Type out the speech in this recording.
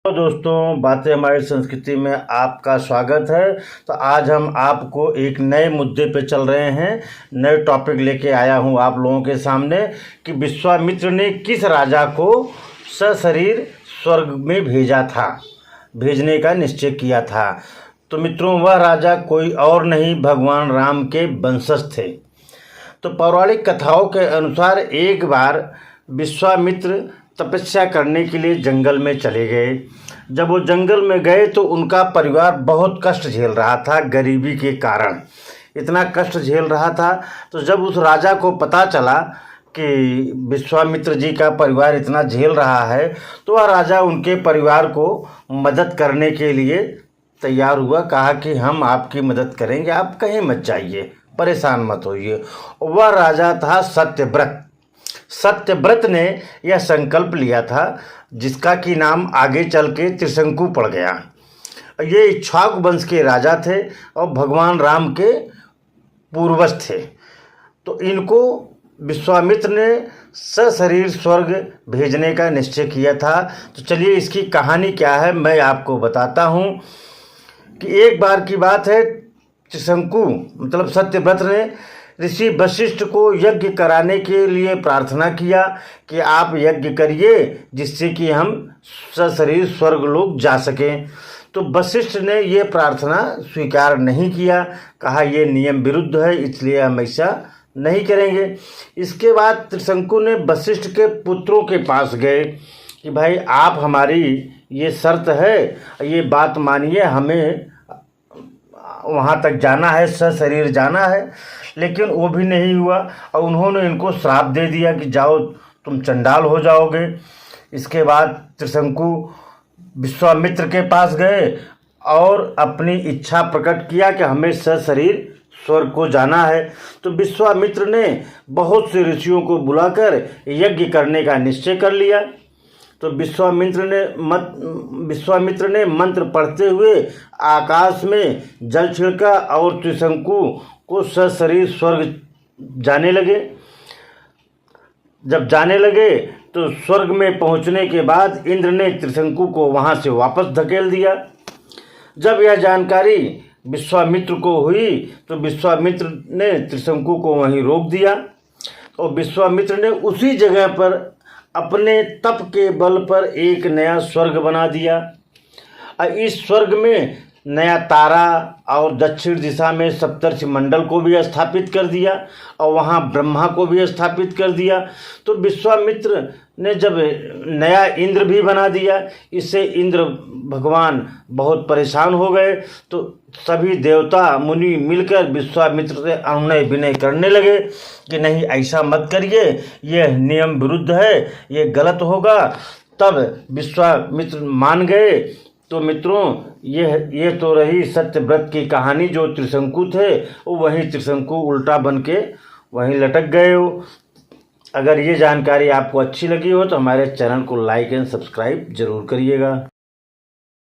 तो दोस्तों, बातें हमारी संस्कृति में आपका स्वागत है। तो आज हम आपको एक नए मुद्दे पे चल रहे हैं। नए टॉपिक लेके आया हूँ आप लोगों के सामने कि विश्वामित्र ने किस राजा को सशरीर स्वर्ग में भेजने का निश्चय किया था। तो मित्रों, वह राजा कोई और नहीं, भगवान राम के वंशज थे। तो पौराणिक कथाओं के अनुसार एक बार विश्वामित्र तपस्या करने के लिए जंगल में चले गए। जब वो जंगल में गए तो उनका परिवार बहुत कष्ट झेल रहा था, गरीबी के कारण इतना कष्ट झेल रहा था। तो जब उस राजा को पता चला कि विश्वामित्र जी का परिवार इतना झेल रहा है, तो वह राजा उनके परिवार को मदद करने के लिए तैयार हुआ। कहा कि हम आपकी मदद करेंगे, आप कहीं मत जाइए, परेशान मत होइए। वह राजा था सत्यव्रत। सत्यव्रत ने यह संकल्प लिया था, जिसका कि नाम आगे चल के त्रिशंकु पड़ गया। ये इक्ष्वाकु वंश के राजा थे और भगवान राम के पूर्वज थे। तो इनको विश्वामित्र ने सशरीर स्वर्ग भेजने का निश्चय किया था। तो चलिए, इसकी कहानी क्या है मैं आपको बताता हूँ। कि एक बार की बात है, त्रिशंकु मतलब सत्यव्रत ने ऋषि वशिष्ठ को यज्ञ कराने के लिए प्रार्थना किया कि आप यज्ञ करिए, जिससे कि हम सशरीर स्वर्गलोक जा सकें। तो वशिष्ठ ने ये प्रार्थना स्वीकार नहीं किया, कहा ये नियम विरुद्ध है, इसलिए हम ऐसा नहीं करेंगे। इसके बाद त्रिशंकु ने वशिष्ठ के पुत्रों के पास गए कि भाई, आप हमारी ये शर्त है, ये बात मानिए, हमें वहाँ तक जाना है, सशरीर जाना है। लेकिन वो भी नहीं हुआ और उन्होंने इनको श्राप दे दिया कि जाओ, तुम चंडाल हो जाओगे। इसके बाद त्रिशंकु विश्वामित्र के पास गए और अपनी इच्छा प्रकट किया कि हमें सशरीर स्वर्ग को जाना है। तो विश्वामित्र ने बहुत से ऋषियों को बुलाकर यज्ञ करने का निश्चय कर लिया। तो विश्वामित्र ने मंत्र पढ़ते हुए आकाश में जल छिड़का और त्रिशंकु को सशरीर स्वर्ग जाने लगे। जब जाने लगे तो स्वर्ग में पहुंचने के बाद इंद्र ने त्रिशंकु को वहां से वापस धकेल दिया। जब यह जानकारी विश्वामित्र को हुई तो विश्वामित्र ने त्रिशंकु को वहीं रोक दिया और विश्वामित्र ने उसी जगह पर अपने तप के बल पर एक नया स्वर्ग बना दिया। इस स्वर्ग में नया तारा और दक्षिण दिशा में सप्तर्षि मंडल को भी स्थापित कर दिया और वहाँ ब्रह्मा को भी स्थापित कर दिया। तो विश्वामित्र ने जब नया इंद्र भी बना दिया, इससे इंद्र भगवान बहुत परेशान हो गए। तो सभी देवता मुनि मिलकर विश्वामित्र से अनुनय विनय करने लगे कि नहीं, ऐसा मत करिए, यह नियम विरुद्ध है, ये गलत होगा। तब विश्वामित्र मान गए। तो मित्रों, ये तो रही सत्यव्रत की कहानी। जो त्रिशंकु थे वो वहीं त्रिशंकु उल्टा बन के वहीं लटक गए हो। अगर ये जानकारी आपको अच्छी लगी हो तो हमारे चैनल को लाइक एंड सब्सक्राइब जरूर करिएगा।